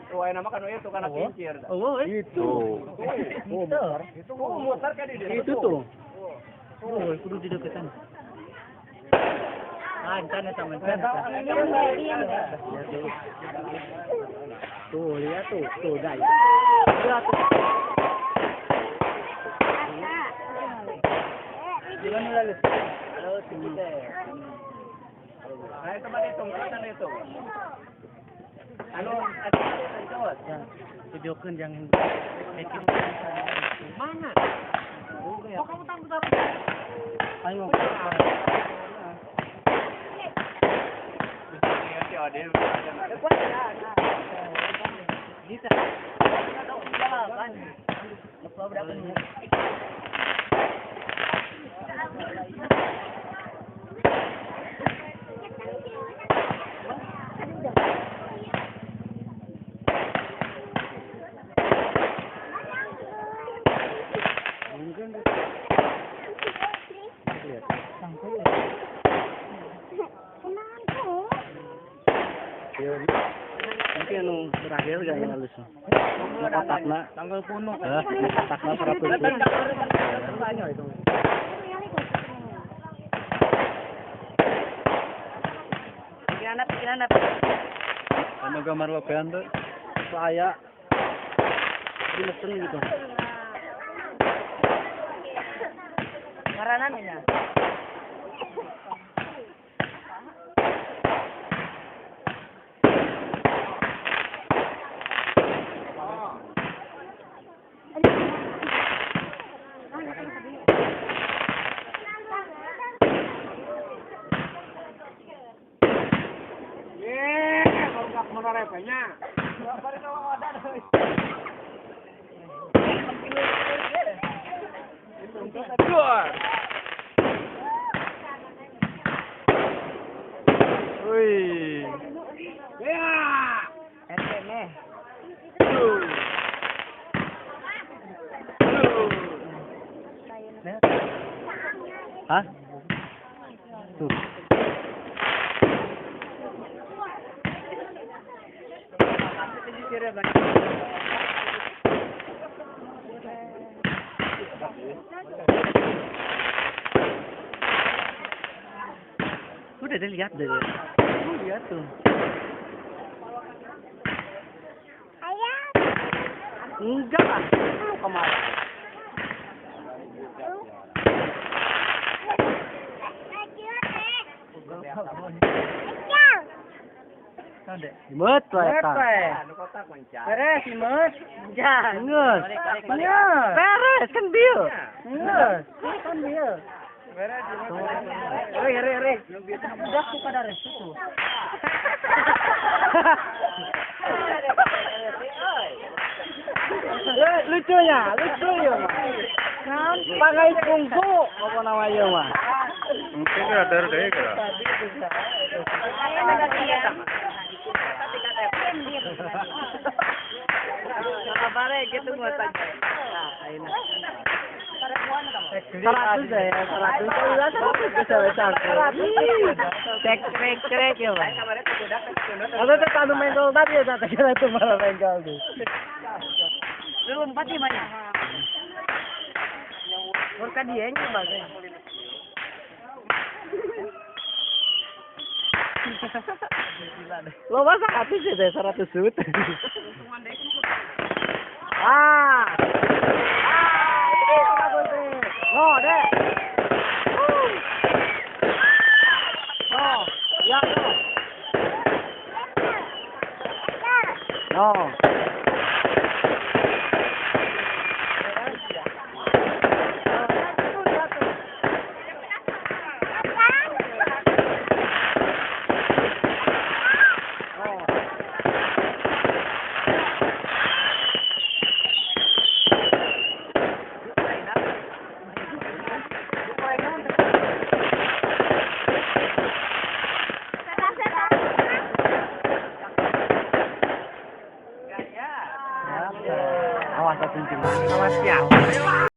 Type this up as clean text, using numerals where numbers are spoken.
Tuh, nama kan itu karena kincir. Oh, itu. Itu mutar kan di Itu tuh. Oh, kudu di deketan. Sana teman. Tuh, lihat tuh, dah. Lihat tuh. Gimana lalu? Halo, sini deh. Nah, itu mana itu? Mana itu? Anu, Ya, videokan jangan bikin mana? kok kamu tahu ayo bisa jalan berapa nanti anu terakhir gak yang halus kotakna tanggal puno kotakna 100 pikiran anu gambar lopean tuh saya di mesin gitu Maranan ya. Wih. Ya. Ene. hah tuh udah deh lihat deh lihat tuh enggak lah lu kemana Imut wae ta. Beres, Imut. Ngeus. Beres. Beres kan bil. Beres. Kan dia. Beres. Re. Udah ku pada res itu. Lucu ya. Nah, Pakai kungfu apa namanya mah? Mungkin ada deh kira. Bare gitu gua tanya. Nah, ayeuna. 100 deh, 100 cek ya, Bang. Kalau tuh kalau menggol tadi ya tak kira itu malah menggol tuh. Belum pasti banyak. Murka dia nya bagai. Lo masa habis ya deh 100 sud. Ah. Ini bagus deh. No, deh. No, ya no. No. Awas, awas, awas, siap.